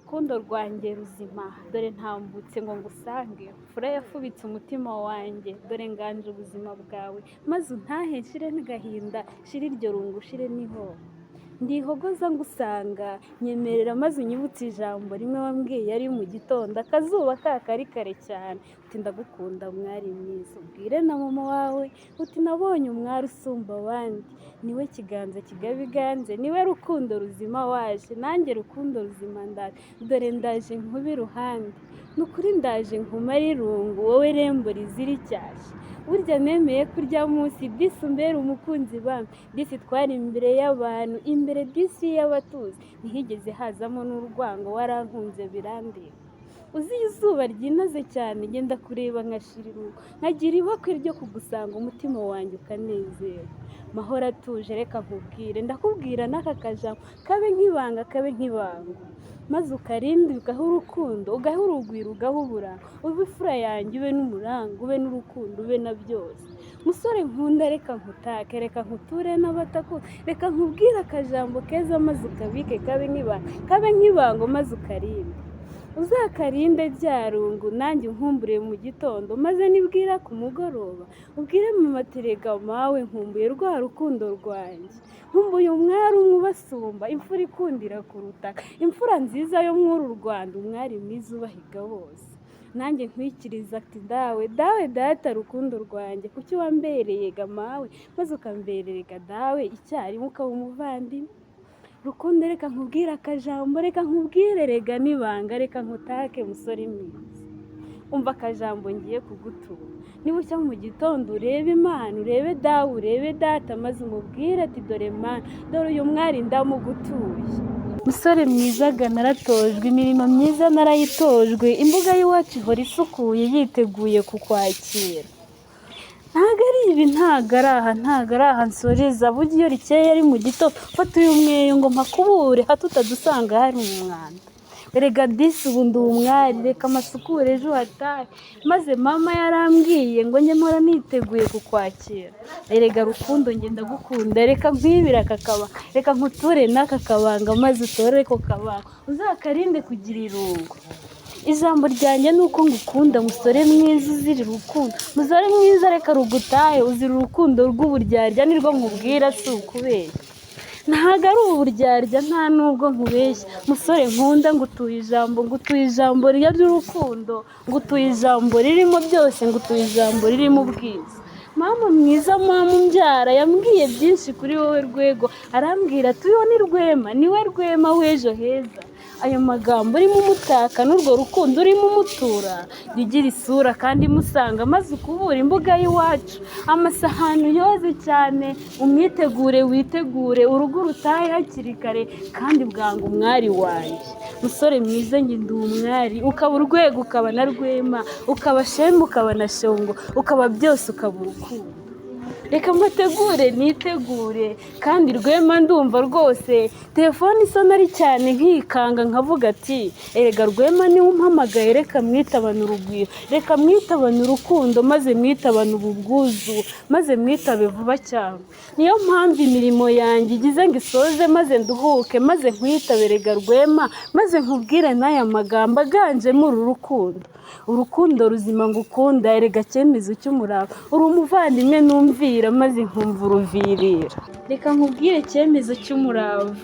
rukundo rwanjye ruzima, dore ntambutse ngo ngusange, fura yafubitse umutima wanjye, dore nganje ubuzima bwawe, maze untahe nshire n'agahinda, shira iryo rungu shire niho ndihogoza ngusanga, nyemerera maze unyibutse ijambo rimwe wambwiye ari mu gitondo, akazuba kari kare cyane, uti ndagukunda mwari mwiza, ubwire na mama wawe uti nabonye umwari usumba abandi, niwe kiganza kigaba iganze, niwe rukundo ruzima waje, nanjye rukundo ruzima ndaje, dore ndaje nkuba iruhande, nukuri ndaje nkumara irungu, wowe rembo rizira icyasha, burya nemeye kurya munsi disi umbere umukunzi bamwe, disi twari imbere y'abantu, imbere disi y'abatuzi, ntihigeze hazamo n'urwango, warankunze birandeba, uzi izuba ryinaze cyane, ngenda kureba nkashira irungu, nkagira ibakwe ryo kugusanga, umutima wanjye ukanezera, mahoro atuje reka nkubwire, ndakubwira n'aka kajambo kabe nk'ibanga kabe nk'ibanga, maze ukarinde ugaha urukundo, ugaha urugwiro, ugaha uburanga, ube ifura yanjye, ube n'umuranga, ube n'urukundo, ube na byose, musore nkunda reka nkutake, reka nkuture n'abatakuzi, reka nkubwire akajambo keza maze ukabike kabe nk'ibango maze ukarinde, uzakarinde bya rungu, nanjye nkumbure mu gitondo, maze nibwira ku mugoroba ubwire mama ati rega mawe nkumbuye rwa rukundo rwanjye, nkumbuye umwari umwe ubasumba, imfura ikundira kuruta imfura nziza yo mw'uru Rwanda, umwari mwiza ubahiga bose, nanjye nkwikiriza ati dawe data rukundo rwanjye, kuki wambereye ga mawe maze ukambererega dawe icyarimwe ukaba umuvandimwe, rukundo reka nkubwire akajambo, reka nkubwire rega n'ibanga, reka nkutake musore mwiza, umva akajambo ngiye kugutura, niba ucya mu gitondo urebe Imana, urebe dawe urebe data, maze umubwire ati dore Mana, dore uyu mwari ndamugutuye, musore mwiza ga naratojwe, imirimo myiza narayitojwe, imbuga y'iwacu ihora isukuye yiteguye kukwakira, ntago ari ibi, ntago ari aha nsoreza, burya iyo rikeye ari mu gitondo, fata uyu mweyo ngo mpakubure hato utadusanga hari umwanda, erega disi ubu ndi umwari, reka amasukure ejo hatahe, maze mama yarambwiye ngo njye mpora niteguye kukwakira, erega rukundo njye ndagukunda, reka nkwibire aka kabanga, reka nkuture n'aka kabanga, maze utore ko kabanga, uzakarinde kugira irungu, ijambo ryanjye ni uko ngukunda musore mwiza uzira urukundo, musore mwiza reka rugutahe, uzira urukundo rw'uburyarya, nirwo nkubwira si ukubeshya, ntago ari uburyarya nta nubwo nkubeshya, musore nkunda ngutuye ijambo ry'urukundo, ngutuye ijambo ririmo byose, ngutuye ijambo ririmo ubwiza, mama mwiza mama umbyara yambwiye byinshi kuri wowe Rwego, arambwira ati uyu ni Rwema, niwe Rwema w'ejo heza, ayo magambo urimo umutaka n'urwo rukundo urimo umutura, rigira isura kandi musanga, maze ukubura imbuga y'iwacu, amasahani yoze cyane, umwitegure witegure, urugo rutahe hakiri kare kandi bwanga umwari wanjye, musore mwiza njye ndi umwari, ukaba Urwego ukaba na Rwema, ukaba Shema ukaba na Shongo, ukaba byose ukaba urukundo, reka mbategure nitegure, kandi Rwema ndumva rwose telefone isona ari cyane nkikanga nkavuga ati erega Rwema niwe umpamagaye, reka mwitabane urugwiro, reka mwitabane urukundo, maze mwitabane ububwuzu, maze mwitabe vuba cyane, niyo mpamvu imirimo yanjye igize ngo isoze, maze nduhuke, maze nkwitabe rega Rwema, maze nkubwire n'aya magambo aganjemo uru rukundo, urukundo ruzima ngukunda, erega cyemezo cy'umurava, uri umuvandimwe numvira, maze nkumva uruvirira, reka nkubwire cyemezo cy'umurava,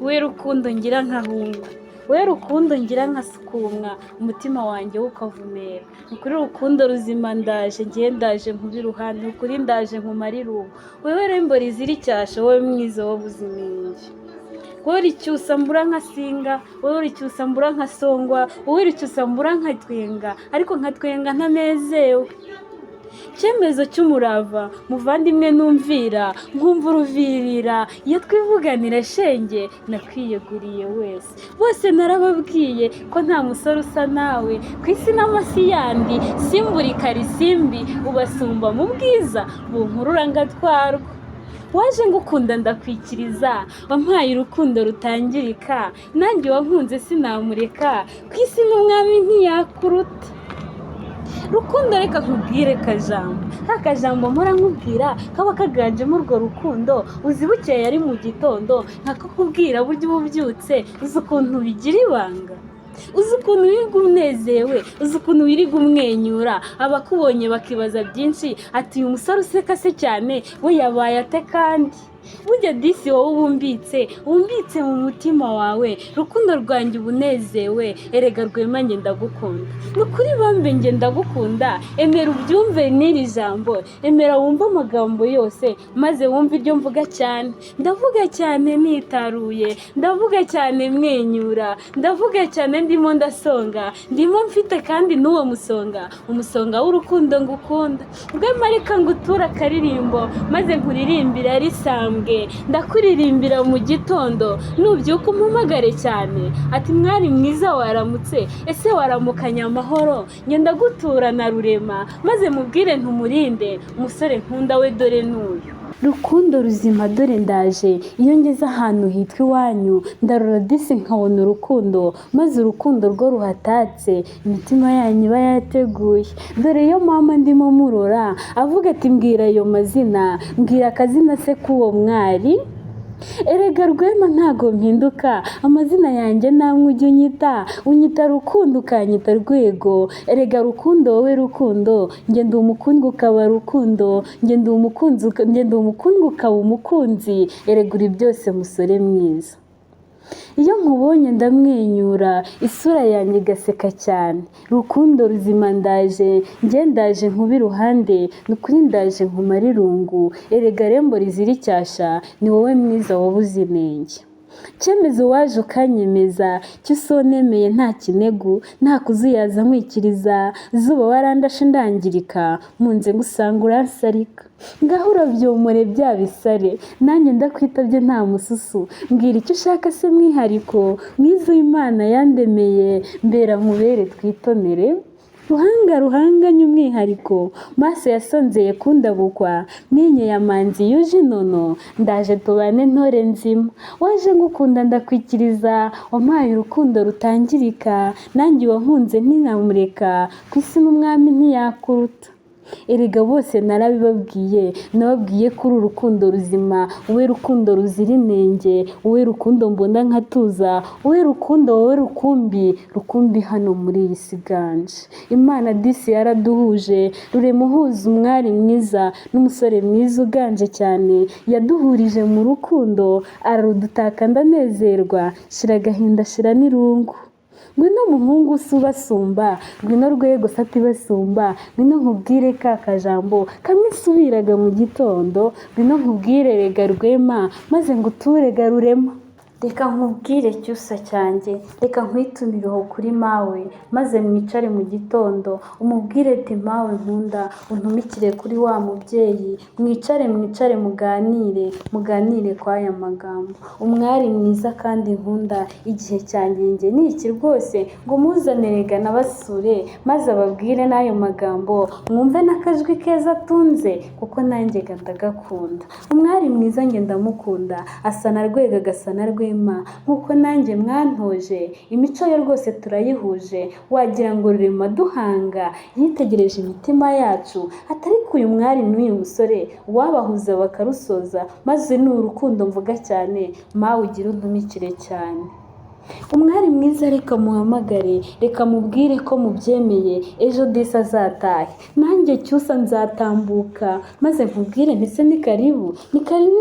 we rukundo ngira nkahunga, we rukundo ngira nkasukumwa, umutima wanjye ukavumera, ukuri rukundo ruzima ndaje, ngiye ndaje nkuba iruhande, ukuri ndaje nkumara irungu, wewe rembo rizira icyasha, wowe mwiza wabuze inenge, wowe uricyusa mbura nkasinga, wowe uricyusa mbura nkasongwa, wowe uricyusa mbura nkatwenga, ariko nkatwenga ntanezewe, cyemezo cy'umurava muvandimwe numvira, nkumva uruvirira, iyo twivuganira shenge nakwiyeguriye wese, bose narababwiye ko nta musore usa nawe ku isi n'amasi yandi, simburi karisimbi ubasumba mu bwiza, bunkurura ngatwarwa, waje ngukunda ndakwikiriza, wampaye urukundo rutangirika, nanjye wankunze sinamureka, ku isi n'umwami ntiyakuruta, rukundo reka nkubwire kajambo, ka kajambo mpora nkubwira kaba kaganjemo urwo rukundo, uzi bukeye ari mu gitondo nkakakubwira burya uba ubyutse uzi ukuntu bigira ibanga, uzi ukuntu wirirwa unezewe, uzi ukuntu wirirwa umwenyura, abakubonye bakibaza byinshi, ati uyu musore useka se cyane we yabaye ate kandi burya disi wowe ubumbitse mu mutima wawe, rukundo rwanjye ubunezewe, erega Rwema njye ndagukunda, ni ukuri bambe njye ndagukunda, emera ubyumve n'iri jambo, emera wumve amagambo yose maze wumve iryo mvuga cyane, ndavuga cyane nitaruye, ndavuga cyane mwenyura, ndavuga cyane ndimo ndasonga, ndimo mfite kandi n'uwo umusonga w'urukundo ngukunda. Rwema reka nguture akaririmbo maze nkuririmbira risambwe, ndakuririmbira mu gitondo nubyuka umpamagare cyane, ati mwari mwiza waramutse, ese waramukanye amahoro, njye ndagutura na Rurema maze mubwire ntumurinde, umusore nkunda we dore n'uyu. Rukundo ruzima dore ndaje, iyo ngeze ahantu hitwa iwanyu ndarora disi nkabona urukundo, maze urukundo rwo ruhatatse imitima yanyu iba yateguye, dore iyo mama ndimo murora avuga ati mbwira ayo mazina, mbwira akazina se k'uwo mwari, erega Rwema ntago mpinduka, amazina yanjye namwe ujya unyita Rukundo ukanyita Rwego, erega Rukundo wowe Rukundo, njye ndi umukundwa ukaba Rukundo, njye ndi umukundwa ukaba umukunzi, erega uri byose musore mwiza. Iyo nkubonye ndamwenyura, isura yanjye igaseka cyane, Rukundo ruzima ndaje, njye ndaje nkuba iruhande, ni ukuri ndaje nkumara irungu, erega rembo rizira icyasha, ni wowe mwiza wabuze inenge. Cyemezo waje ukanyemeza, cyusonemeye nta kinegu, nta kuzuyaza nkwikiriza, zuba warandashe ndangirika, munze ngusanga uransarika, ngaho urabyomore bya bisare, nanjye ndakwitabye nta mususu, mbwira icyo ushaka se mwihariko, mwiza w'Imana yandemeye, mbera nkubere twitonere, ruhanganye umwihariko, maso yasonzeye kundabukwa, menye yamanzi yuje inono, ndaje tubane ntore nzima, waje ngukunda ndakwikiriza, wampaye urukundo rutangirika, nanjye wankunze ntinamureka, ku isi n'umwami ntiyakuruta. Erega bose nababwiye kuri urukundo ruzima, wowe Rukundo ruzira inenge, wowe Rukundo mbona nkatuza, wowe Rukundo, wowe rukumbi hano muri iyi si ganje. Imana disi yaraduhuje, Rurema uhuza umwari mwiza n'umusore mwiza uganje cyane, yaduhurije mu rukundo, ararudutaka ndanezerwa, shira agahinda shira n'irungu. Ngwino muhungu usa ubasumba, ngwino Rwego se atibasumba, ngwino nkubwire ka kajambo kamwe nsubiraga mu gitondo, ngwino nkubwire rega Rwema maze nguture ga Rurema. Reka nkubwire cyusa cyanjye, reka nkwitumireho kuri mawe maze mwicare mu gitondo, umubwire ati mawe nkunda, untumikire kuri wa mubyeyi, mwicare muganire kw'aya magambo. Umwari mwiza kandi nkunda, igihe cyanjye njye ni iki rwose, ngo muzanire ga nabasure maze ababwire n'ayo magambo, mwumve n'akajwi keza atunze, kuko nanjye ga ndagakunda. Umwari mwiza njye ndamukunda, asa na Rwego agasa na Rwema, nk'uko nanjye mwantoje, imico ye rwose turayihuje, wagira ngo Rurema duhanga yitegereje imitima yacu, atari ko uyu mwari n'uyu musore wabahuza bakarusoza, maze ni urukundo mvuga cyane, mawe ugira untumikire cyane. Umwari mwiza reka muhamagare, reka mubwire ko mubyemeye, ejo disi azatahe, nanjye cyusa nzatambuka maze nkubwire ndetse ni karibu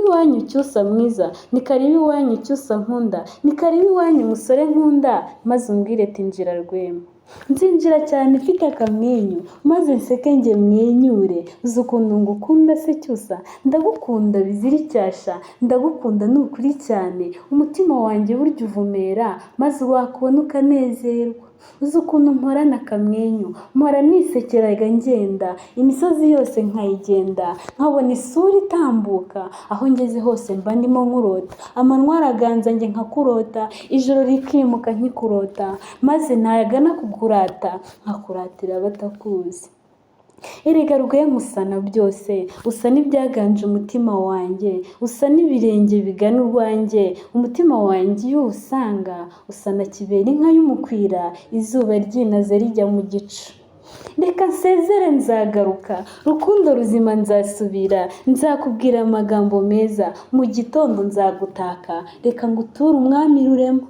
iwanyu cyusa mwiza, ni karibu iwanyu cyusa nkunda, ni karibu iwanyu musore nkunda, maze umbwire ati njira Rwema. Nzinjira cyane mfite akamwenyu, maze nseke njye mwenyure, uzi ukuntu ngukunda se cyusa, ndagukunda bizira icyasha, ndagukunda ni ukuri cyane, umutima wanjye burya uvumera, maze wakubona ukanezerwa, uzi ukuntu mporana akamwenyu, mpora nisekeraga ngenda, imisozi yose nkayigenda, nkabona isura itambuka, aho ngeze hose mba ndimo nkurota, amanywa araganza njye nkakurota, ijoro rikimuka nkikurota, maze ntayagana kukurata, nkakuratira abatakuzi. Erega Rwema usa na byose, usa n'ibyaganje umutima wanjye, usa n'ibirenge bigana urwanjye, umutima wanjye iyo usanga usa na kibera inka y'umukwira, izuba ryinaze rijya mu gicu. reka nsezere nzagaruka, rukundo ruzima nzasubira, nzakubwira amagambo meza, mu gitondo nzagutaka, reka nguture umwami rurema.